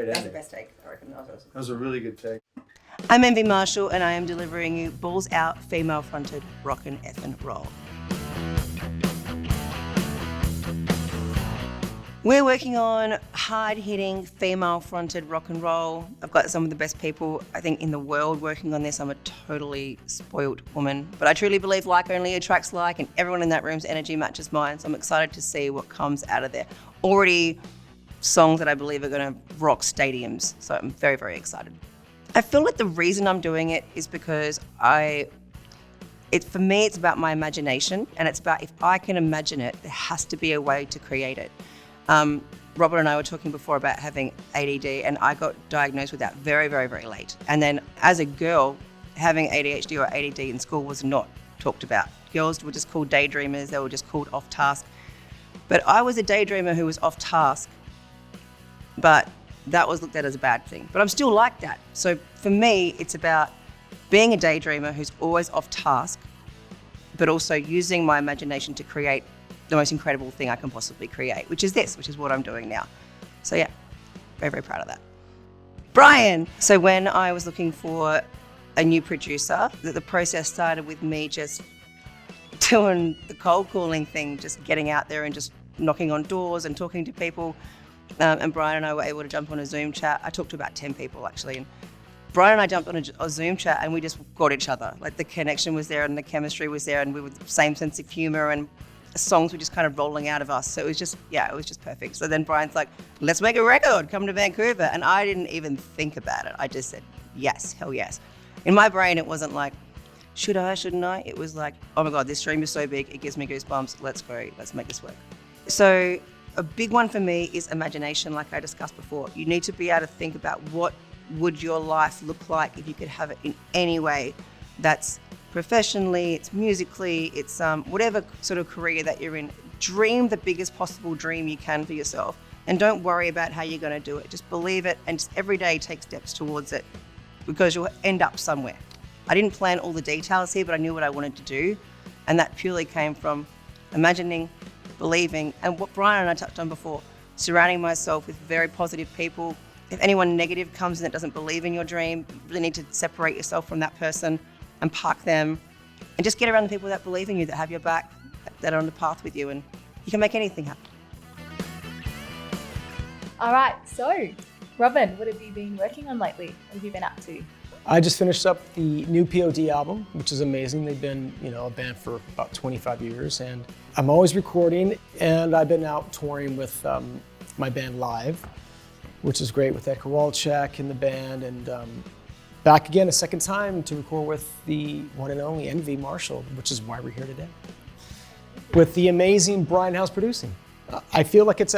great That's ending. the best take, I reckon. That was a really good take. I'm Envy Marshall, and I am delivering you balls out, female-fronted rockin' effin' roll. We're working on hard-hitting, female-fronted rock and roll. I've got some of the best people, I think, in the world working on this. I'm a totally spoilt woman, but I truly believe like only attracts like, and everyone in that room's energy matches mine, so I'm excited to see what comes out of there. Already songs that I believe are gonna rock stadiums, so I'm very, very excited. I feel like the reason I'm doing it is because for me, it's about my imagination, and it's about if I can imagine it, there has to be a way to create it. Robert and I were talking before about having ADD, and I got diagnosed with that very, very, very late. And then as a girl, having ADHD or ADD in school was not talked about. Girls were just called daydreamers, they were just called off task. But I was a daydreamer who was off task, but that was looked at as a bad thing. But I'm still like that. So for me, it's about being a daydreamer who's always off task, but also using my imagination to create the most incredible thing I can possibly create, which is what I'm doing now. So yeah, very, very proud of that. Brian. So when I was looking for a new producer, the process started with me just doing the cold calling thing, just getting out there and just knocking on doors and talking to people. And Brian and I were able to jump on a Zoom chat. I talked to about 10 people actually. And Brian and I jumped on a Zoom chat and we just got each other. Like the connection was there and the chemistry was there, and we were the same sense of humor, and songs were just kind of rolling out of us. So it was just perfect. So then Brian's like, let's make a record, come to Vancouver. And I didn't even think about it. I just said, yes, hell yes. In my brain, it wasn't like, should I, shouldn't I? It was like, oh my God, this dream is so big, it gives me goosebumps. Let's go, let's make this work. So a big one for me is imagination, like I discussed before. You need to be able to think about what would your life look like if you could have it in any way. That's professionally, it's musically, it's whatever sort of career that you're in. Dream the biggest possible dream you can for yourself, and don't worry about how you're going to do it. Just believe it, and just every day take steps towards it, because you'll end up somewhere. I didn't plan all the details here, but I knew what I wanted to do, and that purely came from imagining, believing, and what Brian and I touched on before, surrounding myself with very positive people. If anyone negative comes in that doesn't believe in your dream, you really need to separate yourself from that person and park them, and just get around the people that believe in you, that have your back, that are on the path with you, and you can make anything happen. All right, so Robin, what have you been working on lately? What have you been up to? I just finished up the new POD album, which is amazing. They've been, a band for about 25 years, and I'm always recording, and I've been out touring with my band live, which is great, with Ed Kowalczyk in the band, and back again a second time to record with the one and only Envy Marshall, which is why we're here today, with the amazing Brian House producing. I feel like it's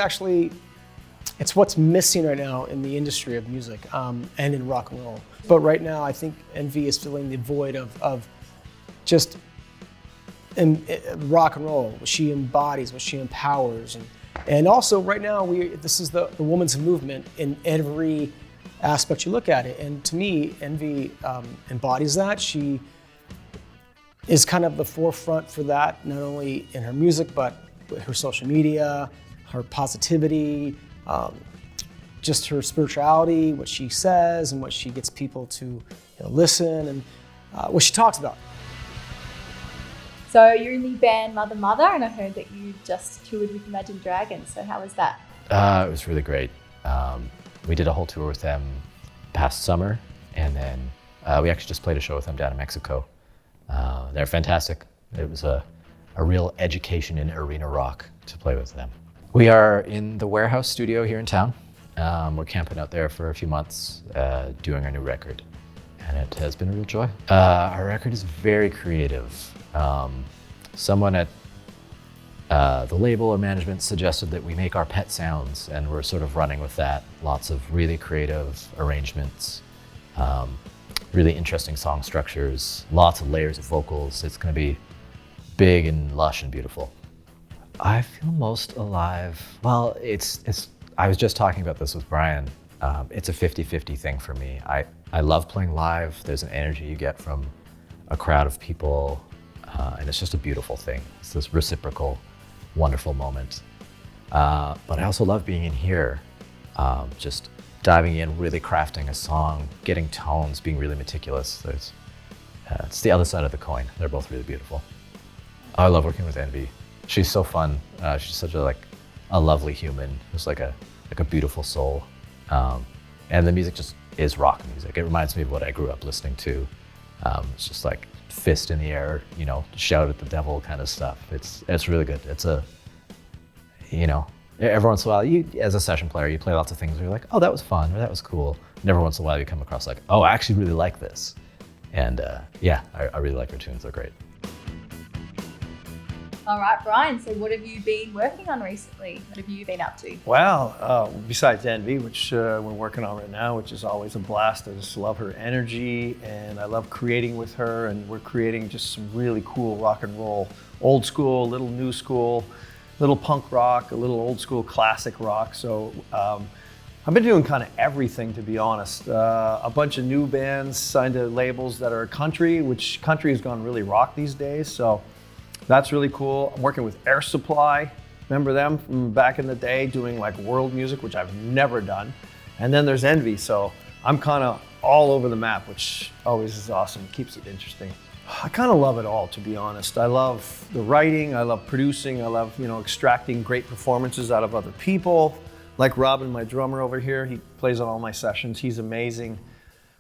what's missing right now in the industry of music and in rock and roll. But right now, I think Envy is filling the void of just rock and roll, what she embodies, what she empowers. And also right now, this is the woman's movement in every aspect you look at it. And to me, Envy embodies that. She is kind of the forefront for that, not only in her music, but her social media, her positivity, just her spirituality, what she says and what she gets people to listen, and what she talks about. So you're in the band Mother Mother, and I heard that you just toured with Imagine Dragons. So how was that? It was really great. We did a whole tour with them past summer, and then we actually just played a show with them down in Mexico. They're fantastic. It was a real education in arena rock to play with them. We are in the Warehouse studio here in town. We're camping out there for a few months, doing our new record, and it has been a real joy. Our record is very creative. Someone at the label or management suggested that we make our pet sounds, and we're sort of running with that. Lots of really creative arrangements, really interesting song structures, lots of layers of vocals. It's going to be big and lush and beautiful. I feel most alive. Well, I was just talking about this with Brian. It's a 50-50 thing for me. I love playing live. There's an energy you get from a crowd of people, and it's just a beautiful thing. It's this reciprocal, wonderful moment. But I also love being in here, just diving in, really crafting a song, getting tones, being really meticulous. It's the other side of the coin. They're both really beautiful. I love working with Envy. She's so fun. She's such a lovely human. Just like a beautiful soul. And the music just is rock music. It reminds me of what I grew up listening to. It's just like fist in the air, shout at the devil kind of stuff. It's really good. It's every once in a while, you as a session player, you play lots of things where you're like, oh, that was fun, or that was cool. And every once in a while you come across like, oh, I actually really like this. And I really like her tunes. They're great. All right, Brian, so what have you been working on recently? What have you been up to? Well, besides Envy, which we're working on right now, which is always a blast. I just love her energy, and I love creating with her, and we're creating just some really cool rock and roll, old school, little new school, little punk rock, a little old school classic rock. So I've been doing kind of everything, to be honest. A bunch of new bands signed to labels that are country, which country has gone really rock these days. So that's really cool. I'm working with Air Supply. Remember them from back in the day, doing like world music, which I've never done. And then there's Envy. So I'm kind of all over the map, which always is awesome. Keeps it interesting. I kind of love it all, to be honest. I love the writing. I love producing. I love, extracting great performances out of other people. Like Robin, my drummer over here, he plays on all my sessions. He's amazing.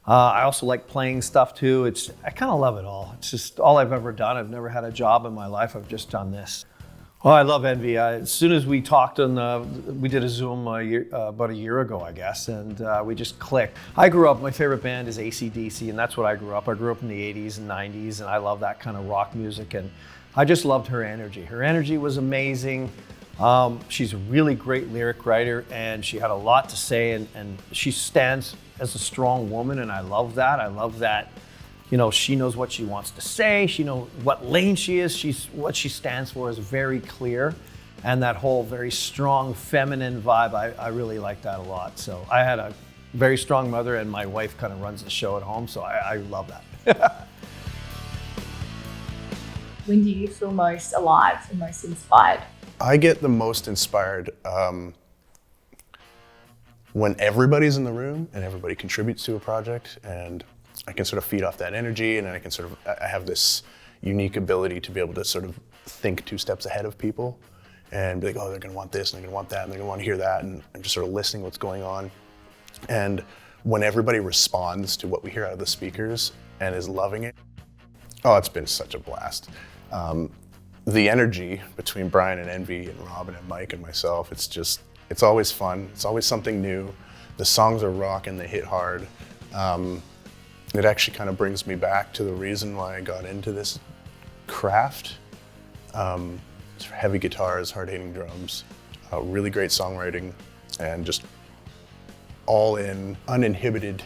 I also like playing stuff too. I kind of love it all. It's just all I've ever done. I've never had a job in my life. I've just done this. Oh, I love Envy. As soon as we talked we did a Zoom about a year ago, I guess, and we just clicked. I grew up, my favorite band is AC/DC, and that's what I grew up. I grew up in the 80s and 90s, and I love that kind of rock music, and I just loved her energy. Her energy was amazing. She's a really great lyric writer, and she had a lot to say, and she stands as a strong woman, and I love that. I love that, she knows what she wants to say. She knows what lane she is. What she stands for is very clear, and that whole very strong feminine vibe, I really like that a lot. So I had a very strong mother, and my wife kind of runs the show at home, so I love that. When do you feel most alive and most inspired? I get the most inspired when everybody's in the room and everybody contributes to a project, and I can sort of feed off that energy, and then I have this unique ability to be able to sort of think 2 steps ahead of people and be like, oh, they're gonna want this, and they're gonna want that, and they're gonna want to hear that, and I'm just sort of listening what's going on. And when everybody responds to what we hear out of the speakers and is loving it, oh, it's been such a blast. The energy between Brian and Envy and Robin and Mike and myself, it's always fun. It's always something new. The songs are rock and they hit hard. It actually kind of brings me back to the reason why I got into this craft. Heavy guitars, hard-hitting drums, really great songwriting, and just all in, uninhibited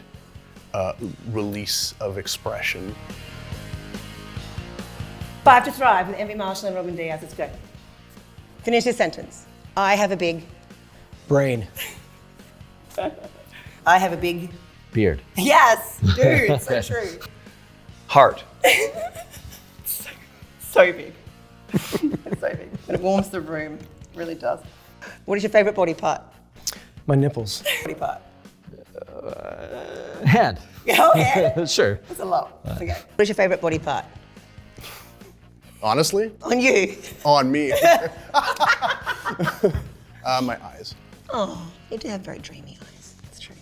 release of expression. 5 to Thrive with Envy Marshall and Robin Diaz. It's good. Finish this sentence. I have a big Brain. I have a big Beard. Yes, dude, so true. Heart. So big. It's so big. And it warms the room. It really does. What is your favorite body part? My nipples. Body part. Hand. Oh, yeah. Sure. That's a lot. Okay. What is your favorite body part? Honestly? On you. On me. My eyes. Oh, you do have very dreamy eyes. That's true.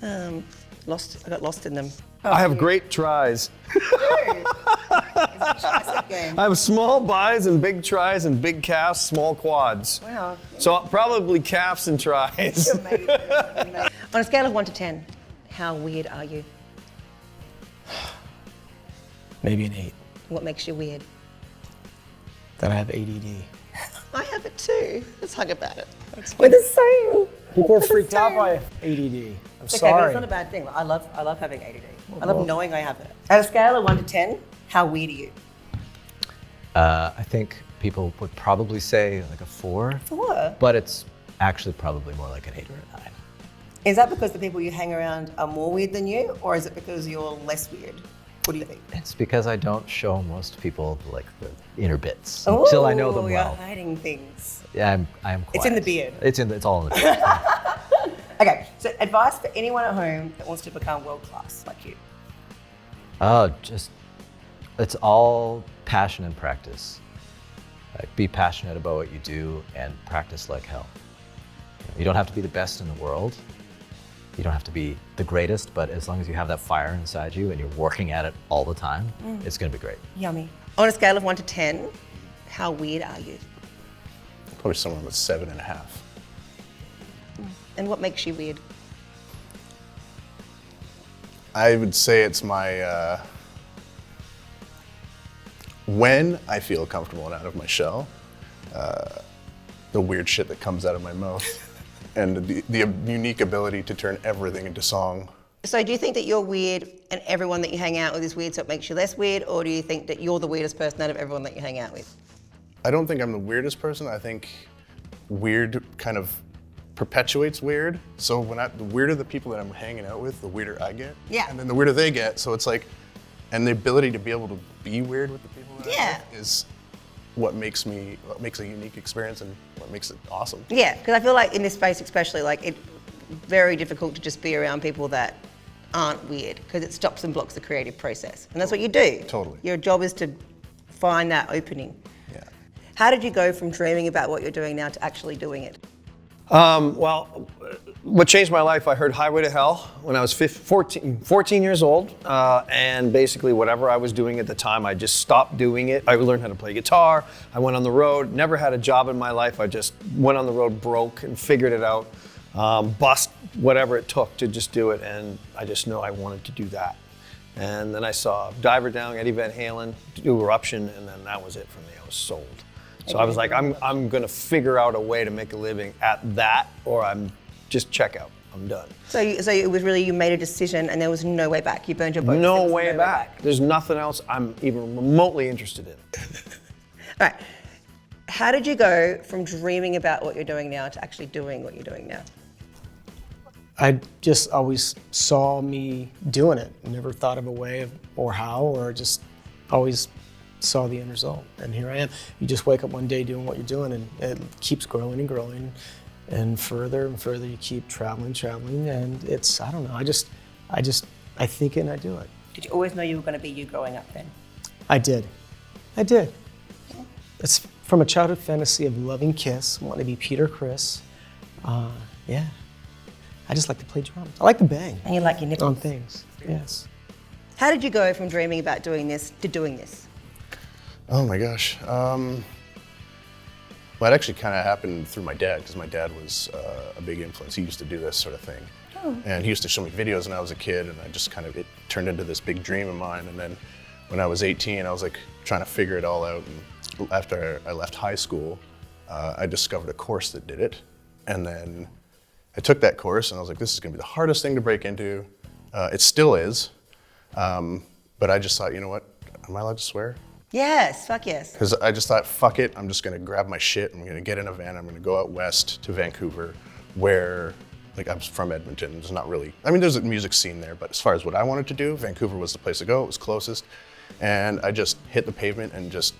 I got lost in them. I have great tries. It's a tricep game. I have small bis and big tries and big calves, small quads. Wow. So probably calves and tries. You're amazing. Amazing. On a scale of 1 to 10, how weird are you? Maybe an 8. What makes you weird? That I have ADD. I have it too. Let's hug about it. We're the same. People are freaked out by ADD. I'm It's okay, but sorry. it's not a bad thing. I love having ADD. I love knowing I have it. At a scale of 1 to 10, how weird are you? I think people would probably say like a 4. 4. But it's actually probably more like an 8 or a 9. Is that because the people you hang around are more weird than you, or is it because you're less weird? What do you think? It's because I don't show most people like the inner bits until I know them You're well. hiding things. Yeah, I'm quiet. It's in the beard. It's all in the beard. Okay, so advice for anyone at home that wants to become world class like you. It's all passion and practice. Like, be passionate about what you do and practice like hell. You don't have to be the best in the world. You don't have to be the greatest, but as long as you have that fire inside you and you're working at it all the time, it's gonna be great. Yummy. On a scale of 1 to 10, how weird are you? Probably somewhere with 7.5. And what makes you weird? I would say it's my, when I feel comfortable and out of my shell, the weird shit that comes out of my mouth and the unique ability to turn everything into song. So do you think that you're weird and everyone that you hang out with is weird so it makes you less weird, or do you think that you're the weirdest person out of everyone that you hang out with? I don't think I'm the weirdest person. I think weird kind of perpetuates weird. So the weirder the people that I'm hanging out with, the weirder I get. Yeah. And then the weirder they get. So it's like, and the ability to be able to be weird with the people that I'm with is what makes a unique experience and what makes it awesome. Yeah, because I feel like in this space especially, like it's very difficult to just be around people that aren't weird, because it stops and blocks the creative process. And that's what you do. Totally. Your job is to find that opening. Yeah. How did you go from dreaming about what you're doing now to actually doing it? Well, what changed my life, I heard Highway to Hell when I was 14 years old. And basically whatever I was doing at the time, I just stopped doing it. I learned how to play guitar. I went on the road, never had a job in my life. I just went on the road broke and figured it out. Bust whatever it took to just do it. And I just know I wanted to do that. And then I saw Diver Down, Eddie Van Halen, do Eruption, and then that was it for me. I was sold. So I was like, I'm gonna figure out a way to make a living at that, or I'm just check out. I'm done. So it was really, you made a decision and there was no way back. You burned your boats. No way back. There's nothing else I'm even remotely interested in. All right. How did you go from dreaming about what you're doing now to actually doing what you're doing now? I just always saw me doing it. Never thought of a way or how, or just always saw the end result. And here I am. You just wake up one day doing what you're doing, and it keeps growing and growing. And further you keep traveling, and it's, I don't know, I think it and I do it. Did you always know you were going to be you growing up then? I did. It's from a childhood fantasy of loving Kiss, wanting to be Peter Criss. Yeah. I just like to play drums. I like to bang. And you like your nipples. On things, yes. How did you go from dreaming about doing this to doing this? Oh my gosh. Well, it actually kind of happened through my dad, because my dad was a big influence. He used to do this sort of thing. Oh. And he used to show me videos when I was a kid, and I just it turned into this big dream of mine. And then when I was 18, I was like trying to figure it all out. And after I left high school, I discovered a course that did it. And then I took that course, and I was like, this is gonna be the hardest thing to break into. It still is. But I just thought, you know what, am I allowed to swear? Yes, fuck yes. Because I just thought, fuck it, I'm just gonna grab my shit, I'm gonna get in a van, I'm gonna go out west to Vancouver, where, like, I'm from Edmonton, there's not really, I mean, there's a music scene there, but as far as what I wanted to do, Vancouver was the place to go, it was closest. And I just hit the pavement and just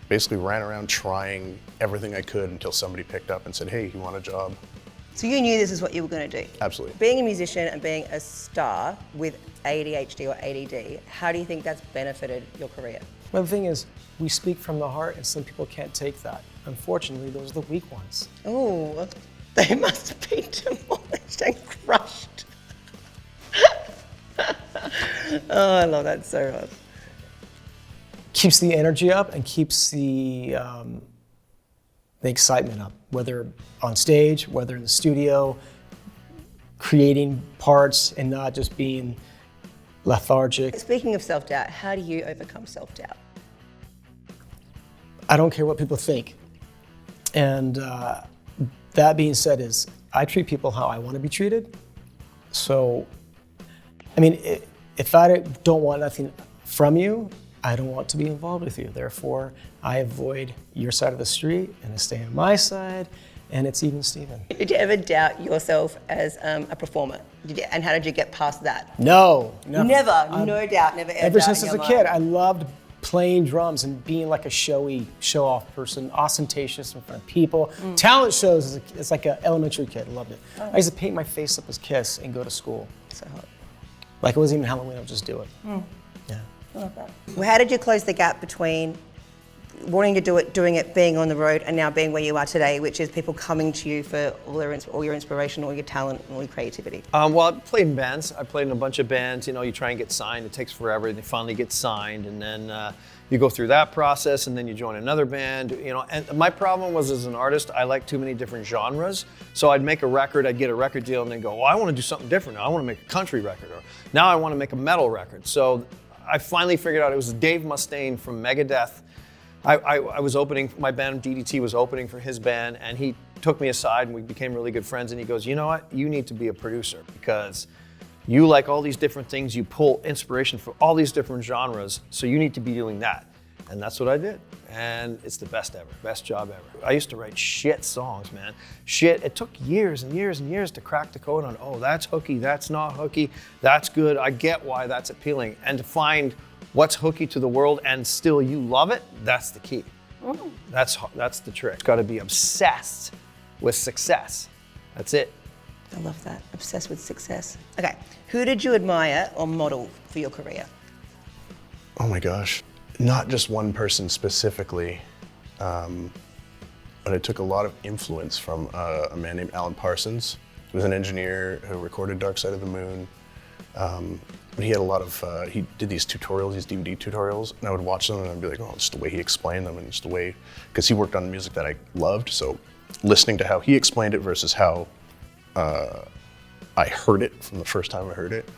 basically ran around trying everything I could until somebody picked up and said, hey, you want a job? So you knew this is what you were gonna do? Absolutely. Being a musician and being a star with ADHD or ADD, how do you think that's benefited your career? Well, the thing is, we speak from the heart, and some people can't take that. Unfortunately, those are the weak ones. Oh, they must be demolished and crushed. Oh, I love that so much. Keeps the energy up and keeps the excitement up, whether on stage, whether in the studio, creating parts and not just being lethargic. Speaking of self-doubt, how do you overcome self-doubt? I don't care what people think. And that being said is, I treat people how I want to be treated. So, I mean, if I don't want nothing from you, I don't want to be involved with you. Therefore, I avoid your side of the street and I stay on my side, and it's even Steven. Did you ever doubt yourself as a performer? And how did you get past that? No, never. No doubt, never ever. Ever since I was a kid, I loved playing drums and being like a show-off person, ostentatious in front of people. Talent shows is like an elementary kid. I loved it. I used to paint my face up as Kiss and go to school. So hot. Like it wasn't even Halloween, I would just do it. Yeah. I love that. Well, how did you close the gap between wanting to do it, doing it, being on the road, and now being where you are today, which is people coming to you for all your inspiration, all your talent, and all your creativity? Well, I played in bands. I played in a bunch of bands. You know, you try and get signed. It takes forever. And you finally get signed, and then you go through that process, and then you join another band. You know, and my problem was as an artist, I like too many different genres. So I'd make a record, I'd get a record deal, and then go, well, I want to do something different. I want to make a country record, or now I want to make a metal record. So I finally figured out it was Dave Mustaine from Megadeth. I was opening, my band DDT was opening for his band, and he took me aside and we became really good friends, and he goes, you know what, you need to be a producer because you like all these different things, you pull inspiration from all these different genres, so you need to be doing that. And that's what I did. And it's the best ever, best job ever. I used to write shit songs, man. Shit, it took years and years and years to crack the code on, oh, that's hooky, that's not hooky, that's good, I get why that's appealing. And to find what's hooky to the world and still you love it, that's the key. That's the trick. It's gotta be obsessed with success. That's it. I love that, obsessed with success. Okay, who did you admire or model for your career? Oh my gosh. Not just one person specifically, but I took a lot of influence from a man named Alan Parsons, who was an engineer who recorded Dark Side of the Moon. But he had a lot of, he did these tutorials, these DVD tutorials, and I would watch them and I'd be like, oh, just the way he explained them and just the way, because he worked on music that I loved, so listening to how he explained it versus how I heard it from the first time I heard it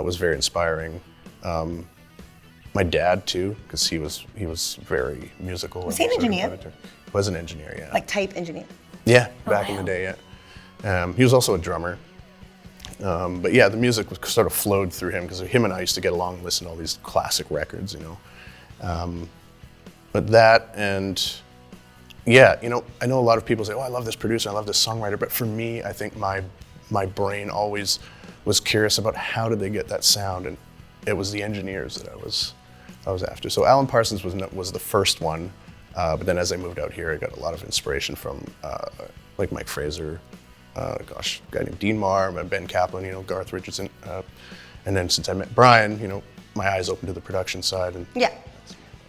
was very inspiring. My dad too, because he was very musical. Was he an engineer? He was an engineer, yeah. Like tape engineer? Yeah, back in the day, yeah. He was also a drummer. But yeah, the music was sort of flowed through him because him and I used to get along and listen to all these classic records, you know. But that and yeah, you know, I know a lot of people say, oh, I love this producer, I love this songwriter, but for me, I think my brain always was curious about how did they get that sound, and it was the engineers that I was after. So Alan Parsons was the first one, but then as I moved out here, I got a lot of inspiration from like Mike Fraser, a guy named Dean Marr, Ben Kaplan, you know, Garth Richardson, and then since I met Brian, you know, my eyes opened to the production side. And yeah,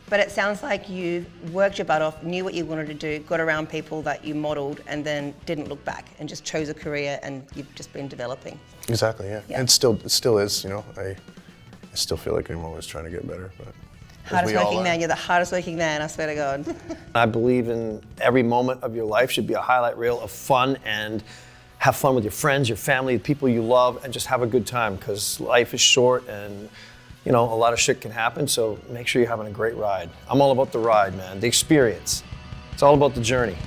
but it sounds like you worked your butt off, knew what you wanted to do, got around people that you modeled, and then didn't look back and just chose a career, and you've just been developing. Exactly, yeah. And it still is, you know, I still feel like I'm always trying to get better, but. Hardest working man, you're the hardest working man, I swear to God. I believe in every moment of your life should be a highlight reel of fun, and have fun with your friends, your family, the people you love, and just have a good time, because life is short and you know, a lot of shit can happen, so make sure you're having a great ride. I'm all about the ride, man, the experience. It's all about the journey.